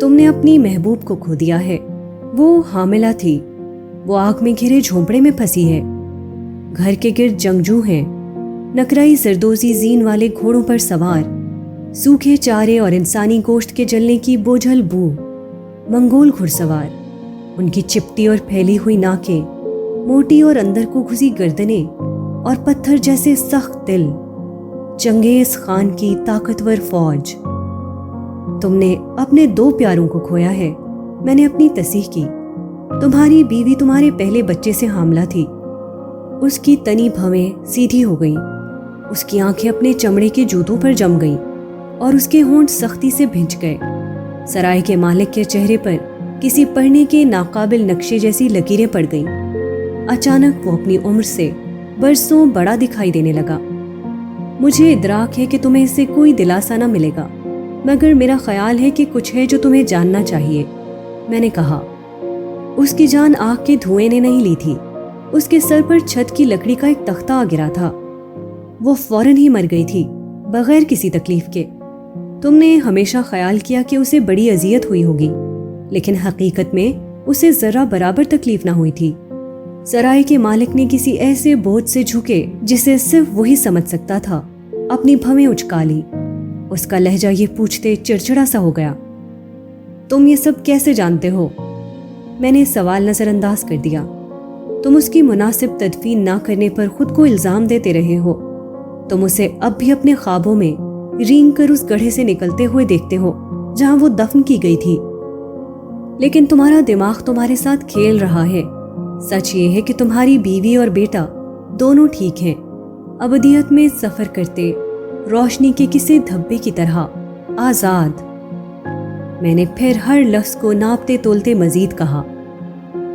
تم نے اپنی محبوب کو کھو دیا ہے. وہ حاملہ تھی. وہ آگ میں گھرے جھونپڑے میں پھنسی ہے. گھر کے گرد جنگجو ہیں, نکرائی زردوزی زین والے گھوڑوں پر سوار, سوکھے چارے اور انسانی گوشت کے جلنے کی بوجھل بو. منگول گھڑ سوار, ان کی چپٹی اور پھیلی ہوئی ناکیں, موٹی اور اندر کو گھسی گردنیں اور پتھر جیسے سخت دل. چنگیز خان کی طاقتور فوج. تم نے اپنے 2 پیاروں کو کھویا ہے. میں نے اپنی تصحیح کی. تمہاری بیوی تمہارے پہلے بچے سے حاملہ تھی. اس کی تنی بھویں سیدھی ہو گئیں, اس کی آنکھیں اپنے چمڑے کے جوتوں پر جم گئیں اور اس کے ہونٹ سختی سے بھنج گئے. سرائے کے مالک کے چہرے پر کسی پڑھنے کے ناقابل نقشے جیسی لکیریں پڑ گئیں. اچانک وہ اپنی عمر سے برسوں بڑا دکھائی دینے لگا. مجھے ادراک ہے کہ تمہیں اس سے کوئی دلاسا نہ ملے گا, مگر میرا خیال ہے کہ کچھ ہے جو تمہیں جاننا چاہیے. میں نے کہا. اس کی جان آگ کے دھوئیں نے نہیں لی تھی. اس کے سر پر چھت کی لکڑی کا ایک تختہ آ گرا تھا. وہ فوراً ہی مر گئی تھی, بغیر کسی تکلیف کے. تم نے ہمیشہ خیال کیا کہ اسے بڑی اذیت ہوئی ہوگی, لیکن حقیقت میں اسے ذرا برابر تکلیف نہ ہوئی تھی. سرائے کے مالک نے کسی ایسے بوجھ سے جھکے جسے صرف وہی سمجھ سکتا تھا, اپنی بھویں اچکا لی. اس کا لہجہ یہ پوچھتے چڑچڑا سا ہو گیا. تم یہ سب کیسے جانتے ہو؟ میں نے سوال نظر انداز کر دیا. تم اس کی مناسب تدفین نہ کرنے پر خود کو الزام دیتے رہے ہو. تم اسے اب بھی اپنے خوابوں میں رینگ کر اس گڑھے سے نکلتے ہوئے دیکھتے ہو جہاں وہ دفن کی گئی تھی. لیکن تمہارا دماغ تمہارے ساتھ کھیل رہا ہے. سچ یہ ہے کہ تمہاری بیوی اور بیٹا دونوں ٹھیک ہیں, ابدیت میں سفر کرتے, روشنی کے کسی دھبے کی طرح آزاد. میں نے پھر ہر لفظ کو ناپتے تولتے مزید کہا.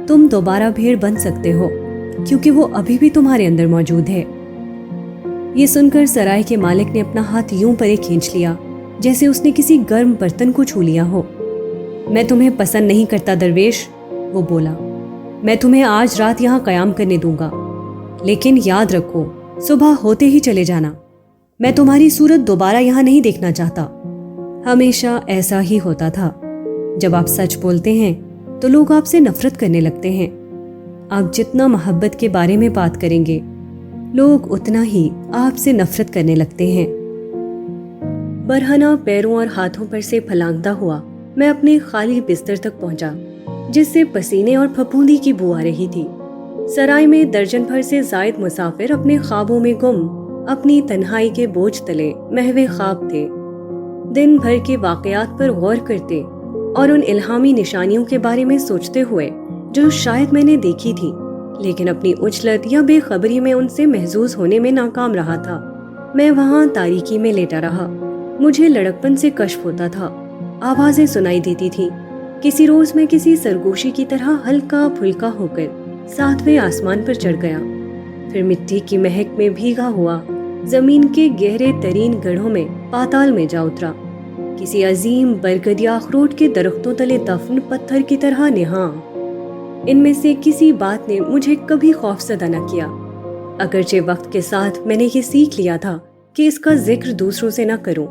تم دوبارہ بھیڑ بن سکتے ہو کیونکہ وہ ابھی بھی تمہارے اندر موجود ہے. یہ سن کر سرائے کے مالک نے اپنا ہاتھ یوں پرے کھینچ لیا جیسے اس نے کسی گرم برتن کو چھو لیا ہو. میں تمہیں پسند نہیں کرتا درویش, وہ بولا. میں تمہیں آج رات یہاں قیام کرنے دوں گا, لیکن یاد رکھو صبح ہوتے ہی چلے جانا. میں تمہاری صورت دوبارہ یہاں نہیں دیکھنا چاہتا. ہمیشہ ایسا ہی ہوتا تھا. جب آپ سچ بولتے ہیں تو لوگ آپ سے نفرت کرنے لگتے ہیں. آپ جتنا محبت کے بارے میں بات کریں گے, لوگ اتنا ہی آپ سے نفرت کرنے لگتے ہیں. برہنہ پیروں اور ہاتھوں پر سے پھلانگتا ہوا میں اپنے خالی بستر تک پہنچا جس سے پسینے اور پھپھوندی کی بو آ رہی تھی. سرائے میں درجن بھر سے زائد مسافر اپنے خوابوں میں گم, اپنی تنہائی کے بوجھ تلے محو خواب تھے. دن بھر کے واقعات پر غور کرتے اور ان الہامی نشانیوں کے بارے میں سوچتے ہوئے جو شاید میں نے دیکھی تھی, لیکن اپنی اجلت یا بے خبری میں ان سے محظوظ ہونے میں ناکام رہا تھا. میں وہاں تاریکی میں لیٹا رہا. مجھے لڑکپن سے کشف ہوتا تھا. آوازیں سنائی دیتی تھیں. کسی روز میں کسی سرگوشی کی طرح ہلکا پھلکا ہو کر 7ویں آسمان پر چڑھ گیا. پھر مٹی کی مہک میں بھیگا ہوا زمین کے گہرے ترین گڑھوں میں پاتال میں جا اترا. کسی عظیم برگد یا اخروٹ کے درختوں تلے دفن پتھر کی طرح نہاں. ان میں سے کسی بات نے مجھے کبھی خوفزدہ نہ کیا, اگرچہ وقت کے ساتھ میں نے یہ سیکھ لیا تھا کہ اس کا ذکر دوسروں سے نہ کروں.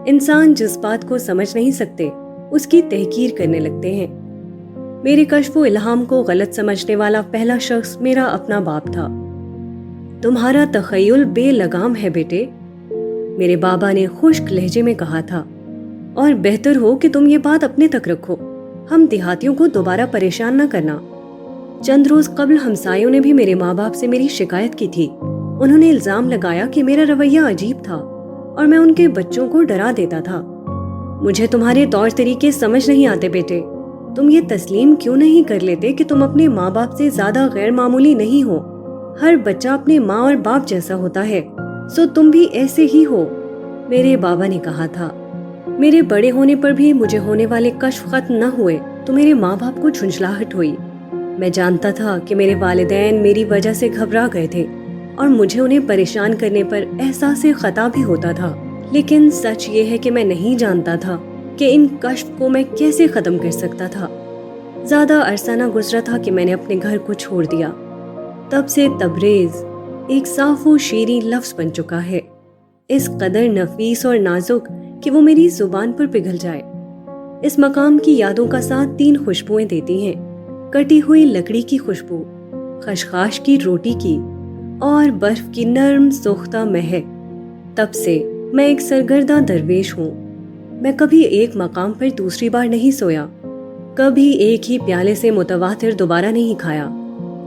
انسان جس بات کو سمجھ نہیں سکتے اس کی تحقیر کرنے لگتے ہیں. میرے کشف و الہام کو غلط سمجھنے والا پہلا شخص میرا اپنا باپ تھا. تمہارا تخیل بے لگام ہے بیٹے, میرے بابا نے خشک لہجے میں کہا تھا, اور بہتر ہو کہ تم یہ بات اپنے تک رکھو. ہم دیہاتیوں کو دوبارہ پریشان نہ کرنا. چند روز قبل ہمسایوں نے بھی میرے ماں باپ سے میری شکایت کی تھی. انہوں نے الزام لگایا کہ میرا رویہ عجیب تھا اور میں ان کے بچوں کو ڈرا دیتا تھا. مجھے تمہارے طور طریقے سمجھ نہیں آتے بیٹے. تم یہ تسلیم کیوں نہیں کر لیتے کہ تم اپنے ماں باپ سے زیادہ غیر معمولی نہیں ہو؟ ہر بچہ اپنے ماں اور باپ جیسا ہوتا ہے, سو تم بھی ایسے ہی ہو, میرے بابا نے کہا تھا. میرے بڑے ہونے پر بھی مجھے ہونے والے کشف ختم نہ ہوئے تو میرے ماں باپ کو جھنجھلاہٹ ہوئی. میں جانتا تھا کہ میرے والدین میری وجہ سے گھبرا گئے تھے اور مجھے انہیں پریشان کرنے پر احساس خطا بھی ہوتا تھا. لیکن سچ یہ ہے کہ میں نہیں جانتا تھا کہ ان کشف کو میں کیسے ختم کر سکتا تھا. زیادہ عرصہ نہ گزرا تھا کہ میں نے اپنے گھر کو چھوڑ دیا. تب سے تبریز ایک صاف و شیریں لفظ بن چکا ہے, اس قدر نفیس اور نازک کہ وہ میری زبان پر پگھل جائے. اس مقام کی یادوں کا ساتھ 3 خوشبوئیں دیتی ہیں: کٹی ہوئی لکڑی کی خوشبو، خشخاش کی روٹی کی، اور برف کی نرم سوختہ مہک۔ تب سے میں ایک سرگرداں درویش ہوں۔ میں کبھی ایک مقام پر دوسری بار نہیں سویا، کبھی ایک ہی پیالے سے متواتر دوبارہ نہیں کھایا۔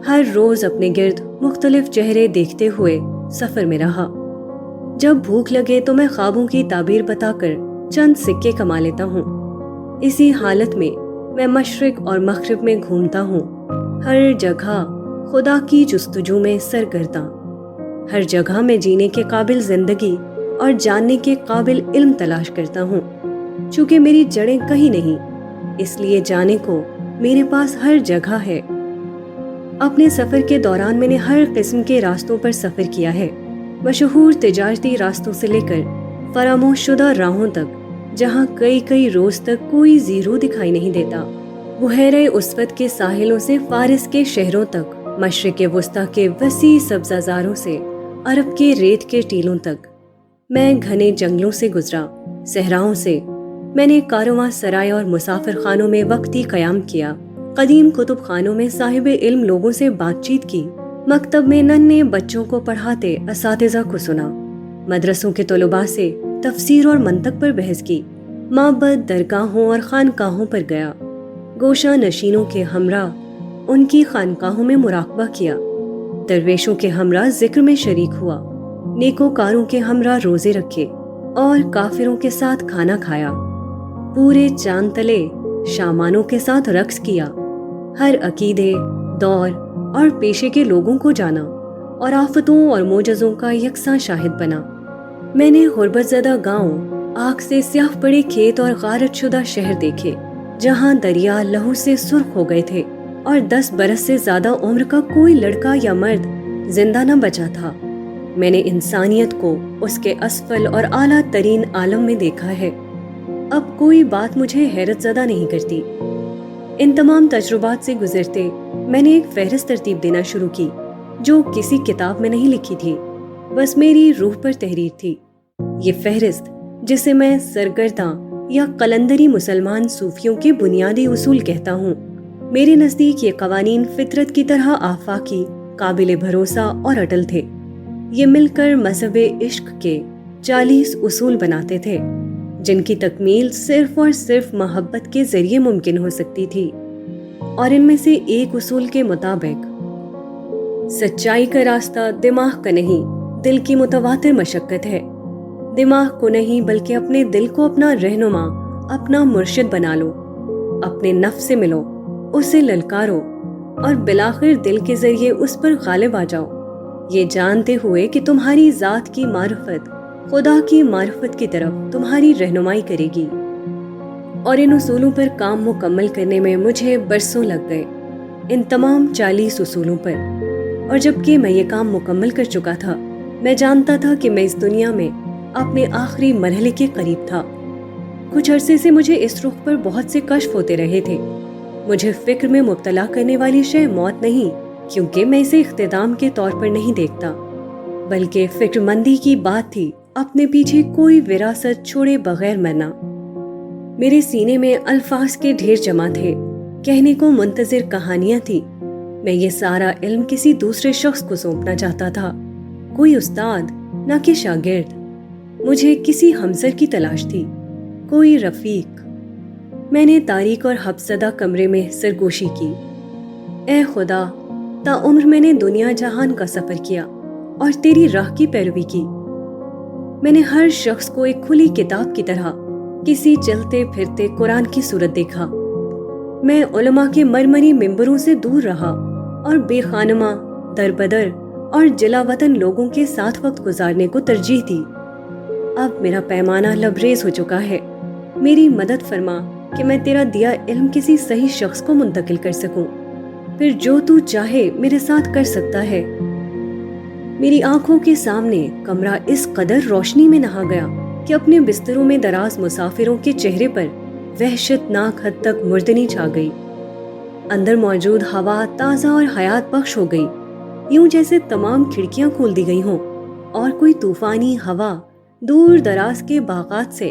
ہر روز اپنے گرد مختلف چہرے دیکھتے ہوئے سفر میں رہا۔ جب بھوک لگے تو میں خوابوں کی تعبیر بتا کر چند سکے کما لیتا ہوں۔ اسی حالت میں مشرق اور مغرب میں گھومتا ہوں، ہر جگہ خدا کی جستجو میں سرگرداں، ہر جگہ میں جینے کے قابل زندگی اور جاننے کے قابل علم تلاش کرتا ہوں۔ چونکہ میری جڑیں کہیں نہیں، اس لیے جانے کو میرے پاس ہر جگہ ہے۔ اپنے سفر کے دوران میں نے ہر قسم کے راستوں پر سفر کیا ہے، مشہور تجارتی راستوں سے لے کر فراموش شدہ راہوں تک جہاں کئی روز تک کوئی زیرو دکھائی نہیں دیتا، بحیرہ اسود کے ساحلوں سے فارس کے شہروں تک، مشرق وسطیٰ کے وسیع سبزہ سے عرب کے ریت کے ٹیلوں تک۔ میں گھنے جنگلوں سے گزرا، صحراؤں سے۔ میں نے کارواں سرائے اور مسافر خانوں میں وقتی قیام کیا، قدیم کتب خانوں میں صاحب علم لوگوں سے بات چیت کی، مکتب میں ننھے بچوں کو پڑھاتے اساتذہ کو سنا، مدرسوں کے طلباء سے تفسیر اور منطق پر بحث کی، معبد، درگاہوں اور خانقاہوں پر گیا، گوشہ نشینوں کے ہمراہ ان کی خانقاہوں میں مراقبہ کیا، درویشوں کے ہمراہ ذکر میں شریک ہوا، نیکوکاروں کے ہمراہ روزے رکھے اور کافروں کے ساتھ کھانا کھایا، پورے چاند تلے شامانوں کے ساتھ رقص کیا، ہر عقیدے، دور اور پیشے کے لوگوں کو جانا اور آفتوں اور معجزوں کا یکساں شاہد بنا۔ میں نے غربت زدہ گاؤں، آگ سے سیاہ پڑے کھیت اور غارت شدہ شہر دیکھے جہاں دریا لہو سے سرخ ہو گئے تھے اور 10 برس سے زیادہ عمر کا کوئی لڑکا یا مرد زندہ نہ بچا تھا۔ میں نے انسانیت کو اس کے اسفل اور اعلیٰ ترین عالم میں دیکھا ہے۔ اب کوئی بات مجھے حیرت زدہ نہیں کرتی۔ ان تمام تجربات سے گزرتے میں نے ایک فہرست ترتیب دینا شروع کی جو کسی کتاب میں نہیں لکھی تھی، بس میری روح پر تحریر تھی۔ یہ فہرست، جسے میں سرگرداں یا قلندری مسلمان صوفیوں کے بنیادی اصول کہتا ہوں، میرے نزدیک یہ قوانین فطرت کی طرح آفاقی، قابل بھروسہ اور اٹل تھے۔ یہ مل کر مذہب عشق کے 40 اصول بناتے تھے جن کی تکمیل صرف اور صرف محبت کے ذریعے ممکن ہو سکتی تھی۔ اور ان میں سے ایک اصول کے مطابق سچائی کا راستہ دماغ کا نہیں، دل کی متواتر مشقت ہے۔ دماغ کو نہیں بلکہ اپنے دل کو اپنا رہنما، اپنا مرشد بنا لو، اپنے نفس سے ملو، اسے للکارو اور بالآخر دل کے ذریعے اس پر غالب آ جاؤ، یہ جانتے ہوئے کہ تمہاری ذات کی معرفت خدا کی معرفت کی طرف تمہاری رہنمائی کرے گی۔ اور ان اصولوں پر کام مکمل کرنے میں مجھے برسوں لگ گئے، ان تمام 40 اصولوں پر۔ اور جب کہ میں یہ کام مکمل کر چکا تھا، میں جانتا تھا کہ میں اس دنیا میں اپنے آخری مرحلے کے قریب تھا۔ کچھ عرصے سے مجھے اس رخ پر بہت سے کشف ہوتے رہے تھے۔ مجھے فکر میں مبتلا کرنے والی شے موت نہیں، کیونکہ میں اسے اختتام کے طور پر نہیں دیکھتا، بلکہ فکر مندی کی بات تھی اپنے پیچھے کوئی وراثت چھوڑے بغیر مرنا۔ میرے سینے میں الفاظ کے ڈھیر جمع تھے، کہنے کو منتظر کہانیاں تھی۔ میں یہ سارا علم کسی دوسرے شخص کو سونپنا چاہتا تھا، کوئی استاد نہ کہ شاگرد۔ مجھے کسی ہمسر کی تلاش تھی، کوئی رفیق۔ میں نے تاریک اور حبسدہ کمرے میں سرگوشی کی۔ اے خدا، تا عمر میں نے دنیا جہان کا سفر کیا اور تیری راہ کی پیروی کی۔ میں نے ہر شخص کو ایک کھلی کتاب کی طرح کسی چلتے پھرتے قرآن کی صورت دیکھا۔ میں علماء کے مرمری ممبروں سے دور رہا اور بے خانمہ، در بدر اور جلا وطن لوگوں کے ساتھ وقت گزارنے کو ترجیح دی۔ اب میرا پیمانہ لبریز ہو چکا ہے، میری مدد فرما کہ میں تیرا دیا علم کسی صحیح شخص کو منتقل کر سکوں، پھر جو تو چاہے میرے ساتھ کر سکتا ہے۔ میری آنکھوں کے سامنے کمرہ اس قدر روشنی میں نہا گیا کہ اپنے بستروں میں دراز مسافروں کے چہرے پر وحشت ناک حد تک مردنی چھا گئی۔ اندر موجود ہوا تازہ اور حیات بخش ہو گئی، یوں جیسے تمام کھڑکیاں کھول دی گئی ہوں اور کوئی طوفانی ہوا دور دراز کے باغات سے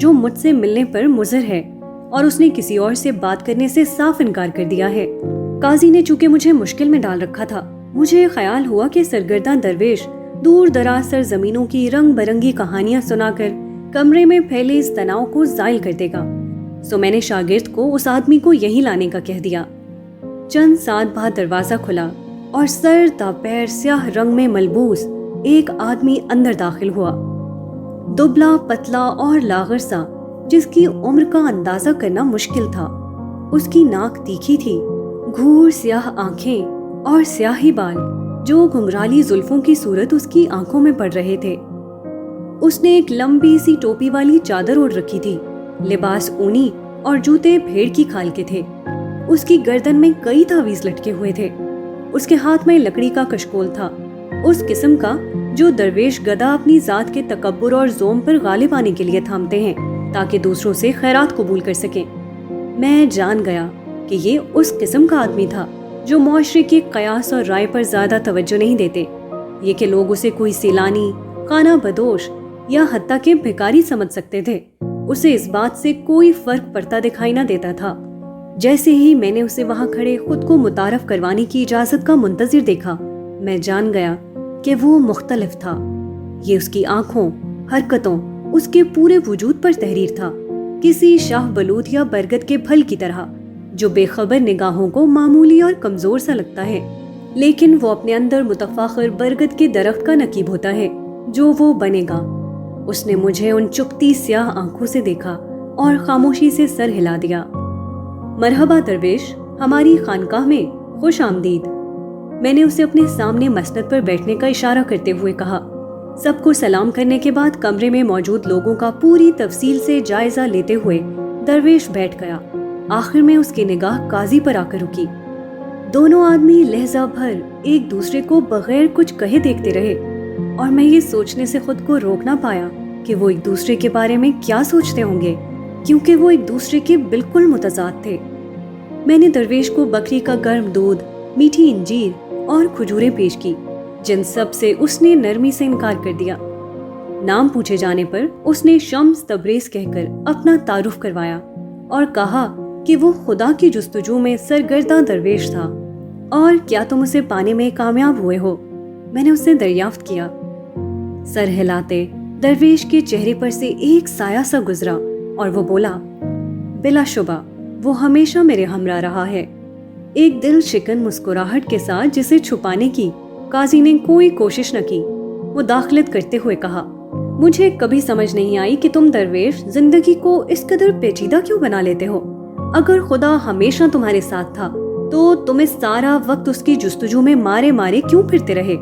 جو مجھ سے ملنے پر مضر ہے اور اس نے کسی اور سے بات کرنے سے صاف انکار کر دیا ہے۔ قاضی نے چونکہ مجھے مشکل میں ڈال رکھا تھا، مجھے خیال ہوا کہ سرگرداں درویش دور دراز سرزمینوں کی رنگ برنگی کہانیاں سنا کر کمرے میں پھیلے اس تناؤ کو زائل کر دے گا، سو میں نے شاگرد کو اس آدمی کو یہیں لانے کا کہہ دیا۔ چند ساتھ بعد دروازہ کھلا اور سر تا پیر سیاہ رنگ میں ملبوس ایک آدمی اندر داخل ہوا، دبلا پتلا اور لاغر سا، جس کی عمر کا اندازہ کرنا مشکل تھا۔ اس کی ناک تیکھی تھی، گھور سیاہ آنکھیں اور سیاہی بال جو گھنگرالی زلفوں کی صورت اس کی آنکھوں میں پڑ رہے تھے۔ اس نے ایک لمبی سی ٹوپی والی چادر اوڑھ رکھی تھی، لباس اونی اور جوتے بھیڑ کی کھال کے تھے۔ اس کی گردن میں کئی تعویذ لٹکے ہوئے تھے۔ اس کے ہاتھ میں لکڑی کا کشکول تھا، اس قسم کا جو درویش گدا اپنی ذات کے تکبر اور زوم پر غالب آنے کے لیے تھامتے ہیں تاکہ دوسروں سے خیرات قبول کر سکیں۔ میں جان گیا کہ یہ اس قسم کا آدمی تھا جو معاشرے کے قیاس اور رائے پر زیادہ توجہ نہیں دیتے، یہ کہ لوگ اسے کوئی سیلانی، خانہ بدوش یا حتیٰ کہ بھکاری سمجھ سکتے تھے، اسے اس بات سے کوئی فرق پڑتا دکھائی نہ دیتا تھا۔ جیسے ہی میں نے اسے وہاں کھڑے خود کو متعارف کروانے کی اجازت کا منتظر دیکھا، میں جان گیا کہ وہ مختلف تھا۔ یہ اس کی آنکھوں، حرکتوں، اس کے پورے وجود پر تحریر تھا، کسی شاہ بلوط یا برگد کے پھل کی طرح جو بے خبر نگاہوں کو معمولی اور کمزور سا لگتا ہے، لیکن وہ اپنے اندر متفاخر برگد کے درخت کا نقیب ہوتا ہے جو وہ بنے گا۔ اس نے مجھے ان چپتی سیاہ آنکھوں سے دیکھا اور خاموشی سے سر ہلا دیا۔ مرحبا درویش، ہماری خانقاہ میں خوش آمدید۔ میں نے اسے اپنے سامنے مسند پر بیٹھنے کا اشارہ کرتے ہوئے کہا۔ سب کو سلام کرنے کے بعد کمرے میں موجود لوگوں کا پوری تفصیل سے جائزہ لیتے ہوئے درویش بیٹھ گیا۔ آخر میں اس کی نگاہ قاضی پر آ کر رکی۔ دونوں آدمی لہجہ بھر ایک دوسرے کو بغیر کچھ کہے دیکھتے رہے، اور میں یہ سوچنے سے خود کو روک نہ پایا کہ وہ ایک دوسرے کے بارے میں کیا سوچتے ہوں گے، کیونکہ وہ ایک دوسرے کے بالکل متضاد تھے۔ میں نے درویش کو بکری کا گرم دودھ، میٹھی انجیر اور کھجوریں پیش کی، جن سب سے اس نے نرمی سے انکار کر دیا۔ نام پوچھے جانے پر اس نے شمس تبریز کہہ کر اپنا تعارف کروایا اور کہا کہ وہ خدا کی جستجو میں سرگرداں درویش تھا۔ اور کیا تم اسے پانے میں کامیاب ہوئے ہو؟ میں نے اس سے دریافت کیا۔ سر ہلاتے درویش کے چہرے پر سے ایک سایہ سا گزرا اور وہ بولا، بلا شبہ وہ ہمیشہ میرے ہمراہ رہا ہے۔ ایک دل شکن مسکراہٹ کے ساتھ جسے چھپانے کی قاضی نے کوئی کوشش نہ کی، وہ داخلت کرتے ہوئے کہا، مجھے کبھی سمجھ نہیں آئی کہ تم درویش زندگی کو اس قدر پیچیدہ کیوں بنا لیتے ہو۔ اگر خدا ہمیشہ تمہارے ساتھ تھا تو تمہیں سارا وقت اس کی جستجو میں مارے مارے کیوں پھرتے رہے؟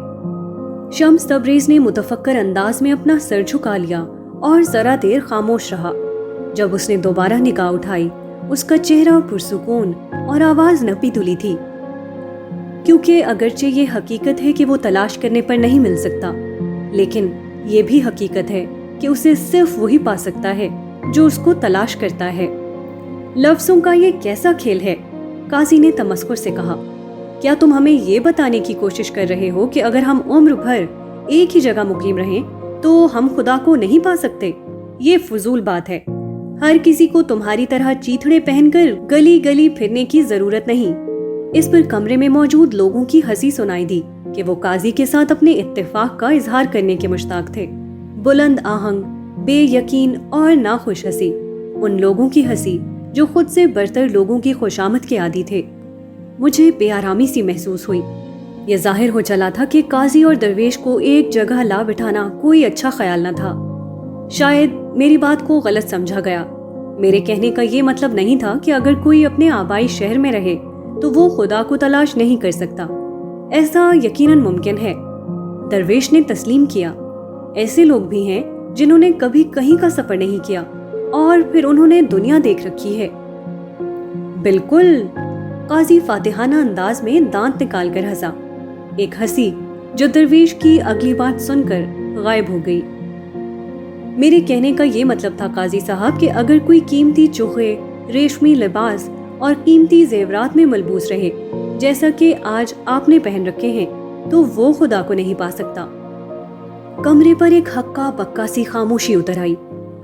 شمس تبریز نے متفکر انداز میں اپنا سر جھکا لیا اور ذرا دیر خاموش رہا۔ جب اس نے دوبارہ نگاہ اٹھائی، اس کا چہرہ پرسکون اور آواز نپی تلی تھی، کیونکہ اگرچہ یہ حقیقت ہے کہ وہ تلاش کرنے پر نہیں مل سکتا، لیکن یہ بھی حقیقت ہے کہ اسے صرف وہی پا سکتا ہے جو اس کو تلاش کرتا ہے۔ لفظوں کا یہ کیسا کھیل ہے؟ قاضی نے تمسخر سے کہا۔ کیا تم ہمیں یہ بتانے کی کوشش کر رہے ہو کہ اگر ہم عمر بھر ایک ہی جگہ مقیم رہیں تو ہم خدا کو نہیں پا سکتے؟ یہ فضول بات ہے۔ ہر کسی کو تمہاری طرح چیتھڑے پہن کر گلی گلی پھرنے کی ضرورت نہیں۔ اس پر کمرے میں موجود لوگوں کی ہنسی سنائی دی کہ وہ قاضی کے ساتھ اپنے اتفاق کا اظہار کرنے کے مشتاق تھے۔ بلند آہنگ، بے یقین اور ناخوش ہنسی، ان لوگوں کی ہنسی جو خود سے برتر لوگوں کی خوشامد کے عادی تھے۔ مجھے بے آرامی سی محسوس ہوئی۔ یہ ظاہر ہو چلا تھا کہ قاضی اور درویش کو ایک جگہ لا بٹھانا کوئی اچھا خیال نہ تھا۔ شاید میری بات کو غلط سمجھا گیا۔ میرے کہنے کا یہ مطلب نہیں تھا کہ اگر کوئی اپنے آبائی شہر میں رہے تو وہ خدا کو تلاش نہیں کر سکتا۔ ایسا یقیناً ممکن ہے، درویش نے تسلیم کیا۔ ایسے لوگ بھی ہیں جنہوں نے کبھی کہیں کا سفر نہیں کیا اور پھر انہوں نے دنیا دیکھ رکھی ہے۔ بالکل، قاضی فاتحانہ انداز میں دانت نکال کر ہنسا، ایک ہنسی جو درویش کی اگلی بات سن کر غائب ہو گئی۔ میرے کہنے کا یہ مطلب تھا قاضی صاحب کہ اگر کوئی قیمتی چوغے، ریشمی لباس اور قیمتی زیورات میں ملبوس رہے جیسا کہ آج آپ نے پہن رکھے ہیں تو وہ خدا کو نہیں پا سکتا۔ کمرے پر ایک ہکا بکا سی خاموشی اتر آئی۔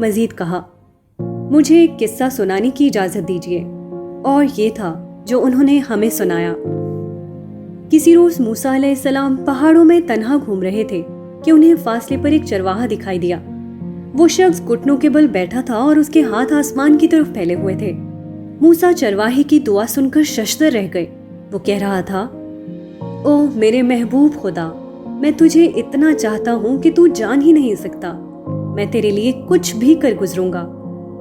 مزید کہا، مجھے ایک قصہ سنانے کی اجازت دیجیے۔ اور یہ تھا جو انہوں نے ہمیں سنایا۔ کسی روز موسیٰ علیہ السلام پہاڑوں میں تنہا گھوم رہے تھے کہ انہیں فاصلے پر ایک چرواہا دکھائی دیا۔ وہ شخص گھٹنوں کے بل بیٹھا تھا اور اس کے ہاتھ آسمان کی طرف پھیلے ہوئے تھے۔ موسیٰ چرواہے کی دعا سن کر ششدر رہ گئے۔ وہ کہہ رہا تھا، او میرے محبوب خدا، میں تجھے اتنا چاہتا ہوں کہ تو جان ہی نہیں سکتا۔ میں تیرے لیے کچھ بھی کر گزروں گا،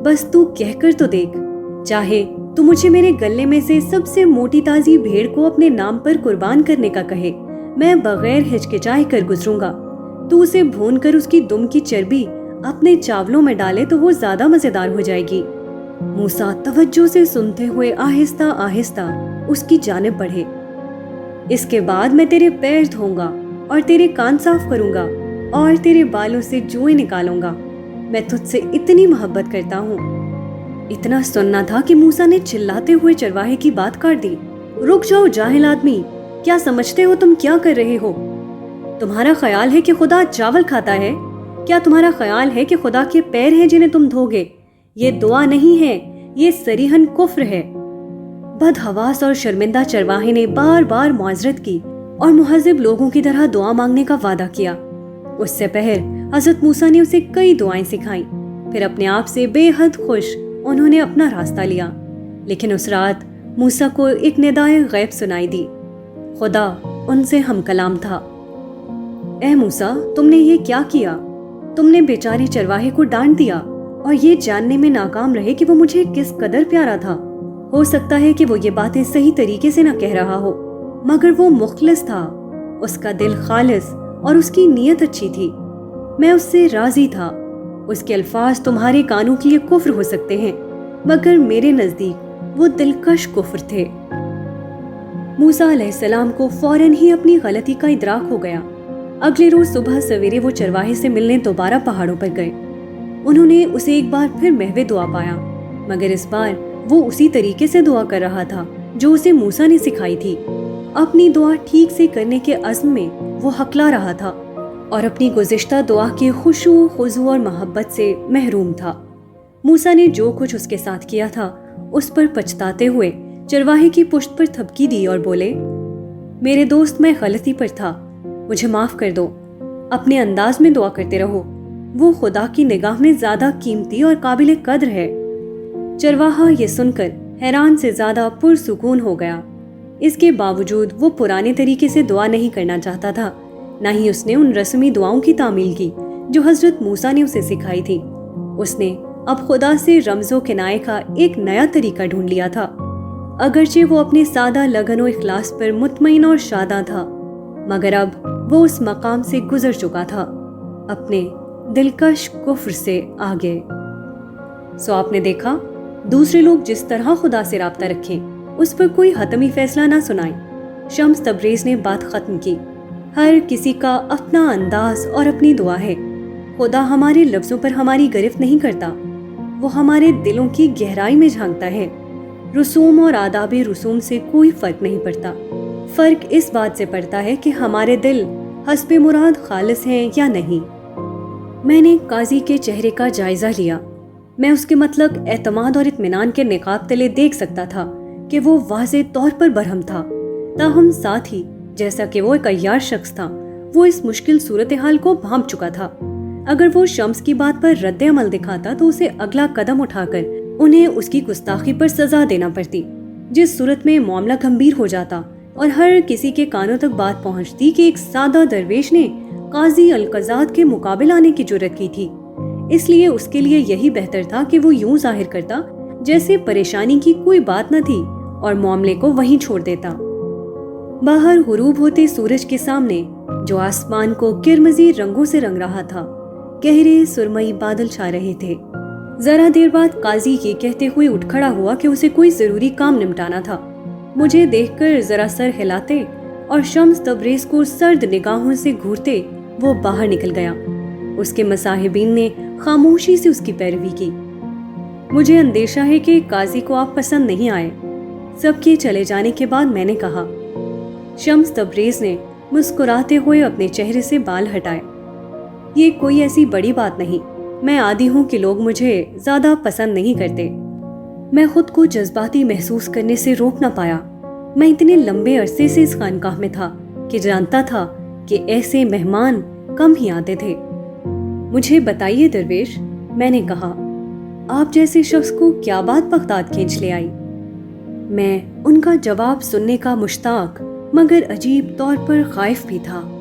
بس تو کہہ کر تو دیکھ۔ چاہے تو مجھے میرے گلے میں سے سب سے موٹی تازی بھیڑ کو اپنے نام پر قربان کرنے کا کہے، میں بغیر ہچکچائے کر گزروں گا۔ تو اسے بھون کر اس کی دم کی چربی اپنے چاولوں میں ڈالے تو وہ زیادہ مزیدار ہو جائے گی۔ موسیٰ توجہ سے سنتے ہوئے آہستہ آہستہ اس کی جانب بڑھے۔ اس کے بعد میں تیرے پیر دھوؤں گا اور تیرے کان صاف کروں گا اور تیرے بالوں سے جوئیں نکالوں گا۔ میں تجھ سے اتنی محبت کرتا ہوں۔ اتنا سننا تھا کہ موسیٰ نے چلاتے ہوئے چرواہے کی بات کاٹ دی۔ رک جاؤ جاہل آدمی، کیا سمجھتے ہو تم کیا کر رہے ہو؟ تمہارا خیال ہے کہ خدا چاول کھاتا ہے؟ کیا تمہارا خیال ہے کہ خدا کے پیر ہیں جنہیں تم دھوگے؟ یہ دعا نہیں ہے، یہ صریحاً کفر ہے۔ بدحواس اور شرمندہ چرواہے نے بار بار معذرت کی اور مہذب لوگوں کی طرح دعا مانگنے کا وعدہ کیا۔ اس سے پہر حضرت موسیٰ نے اسے کئی دعائیں سکھائیں۔ پھر اپنے آپ سے بے حد خوش انہوں نے اپنا راستہ لیا۔ لیکن اس رات موسیٰ کو ایک ندائے غیب سنائی دی۔ خدا ان سے ہم کلام تھا۔ اے موسیٰ، تم نے یہ کیا کیا؟ تم نے بیچارے چرواہے کو ڈانٹ دیا اور یہ جاننے میں ناکام رہے کہ وہ مجھے کس قدر پیارا تھا۔ ہو سکتا ہے کہ وہ یہ باتیں صحیح طریقے سے نہ کہہ رہا ہو، مگر وہ مخلص تھا، اس کا دل خالص اور اس کی نیت اچھی تھی۔ میں اس سے راضی تھا۔ اس کے الفاظ تمہارے کانوں کے لیے کفر ہو سکتے ہیں، مگر میرے نزدیک وہ دلکش کفر تھے۔ موسیٰ علیہ السلام کو فوراً ہی اپنی غلطی کا ادراک ہو گیا۔ اگلے روز صبح سویرے وہ چرواہے سے ملنے دوبارہ پہاڑوں پر گئے۔ انہوں نے اسے ایک بار پھر محو دعا پایا، مگر اس بار وہ اسی طریقے سے دعا کر رہا تھا جو اسے موسیٰ نے سکھائی تھی۔ اپنی دعا ٹھیک سے کرنے کے عزم میں وہ ہکلا رہا تھا اور اپنی گزشتہ دعا کے خشوع خضوع اور محبت سے محروم تھا۔ موسیٰ نے جو کچھ اس کے ساتھ کیا تھا اس پر پچھتاتے ہوئے چرواہے کی پشت پر تھپکی دی اور بولے، میرے دوست، میں غلطی پر تھا، مجھے معاف کر دو۔ اپنے انداز میں دعا کرتے رہو، وہ خدا کی نگاہ میں زیادہ قیمتی اور قابل قدر ہے۔ چرواہا یہ سن کر حیران سے زیادہ پرسکون ہو گیا۔ اس کے باوجود وہ پرانے طریقے سے دعا نہیں کرنا چاہتا تھا، نہ ہی اس نے ان رسمی دعاؤں کی تعمیل کی جو حضرت موسیٰ نے اسے سکھائی تھی۔ اس نے اب خدا سے رمز و کنایے کا ایک نیا طریقہ ڈھونڈ لیا تھا۔ اگرچہ وہ اپنے سادہ لگن و اخلاص پر مطمئن اور شاداں تھا، مگر اب وہ اس مقام سے گزر چکا تھا، اپنے دلکش کفر سے آگے۔ سو آپ نے دیکھا، دوسرے لوگ جس طرح خدا سے رابطہ رکھیں اس پر کوئی حتمی فیصلہ نہ سنائیں۔ شمس تبریز نے بات ختم کی۔ ہر کسی کا اپنا انداز اور اپنی دعا ہے۔ خدا ہمارے لفظوں پر ہماری گرفت نہیں کرتا، وہ ہمارے دلوں کی گہرائی میں جھانکتا ہے۔ رسوم اور آداب رسوم سے کوئی فرق نہیں پڑتا، فرق اس بات سے پڑتا ہے کہ ہمارے دل حسب مراد خالص ہیں یا نہیں۔ میں نے قاضی کے چہرے کا جائزہ لیا۔ میں اس کے مطلق اعتماد اور اطمینان کے نقاب تلے دیکھ سکتا تھا کہ وہ واضح طور پر برہم تھا، تاہم ساتھ ہی جیسا کہ وہ ایک عیار شخص تھا، وہ اس مشکل صورتحال کو بھانپ چکا تھا۔ اگر وہ شمس کی بات پر رد عمل دکھاتا تو اسے اگلا قدم اٹھا کر انہیں اس کی گستاخی پر سزا دینا پڑتی، جس صورت میں معاملہ گمبھیر ہو جاتا اور ہر کسی کے کانوں تک بات پہنچتی کہ ایک سادہ درویش نے قاضی القضات کے مقابل آنے کی جرت کی تھی۔ اس لیے اس کے لیے یہی بہتر تھا کہ وہ یوں ظاہر کرتا جیسے پریشانی کی کوئی بات نہ تھی اور معاملے کو وہیں چھوڑ دیتا۔ باہر غروب ہوتے سورج کے سامنے جو آسمان کو کرمزی رنگوں سے رنگ رہا تھا، گہرے سرمئی بادل چھا رہے تھے۔ ذرا دیر بعد قاضی یہ کہتے ہوئے اٹھ کھڑا ہوا کہ اسے کوئی ضروری کام نمٹانا تھا۔ مجھے دیکھ کر ذرا سر ہلاتے اور شمس تبریز کو سرد نگاہوں سے گھورتے وہ باہر نکل گیا۔ اس کے مصاحبین نے خاموشی سے اس کی پیروی کی۔ مجھے اندیشہ ہے کہ قاضی کو آپ پسند نہیں آئے۔ سب کے چلے جانے کے بعد میں نے کہا۔ شمس تبریز نے مسکراتے ہوئے اپنے چہرے سے بال ہٹائے۔ یہ کوئی ایسی بڑی بات نہیں، میں عادی ہوں کہ لوگ مجھے زیادہ پسند نہیں کرتے۔ میں خود کو جذباتی محسوس کرنے سے روک نہ پایا۔ میں اتنے لمبے عرصے سے اس خانقاہ میں تھا کہ جانتا تھا کہ ایسے مہمان کم ہی آتے تھے۔ مجھے بتائیے درویش، میں نے کہا، آپ جیسے شخص کو کیا بات بغداد کھینچ لے آئی؟ میں ان کا جواب سننے کا مشتاق مگر عجیب طور پر خائف بھی تھا۔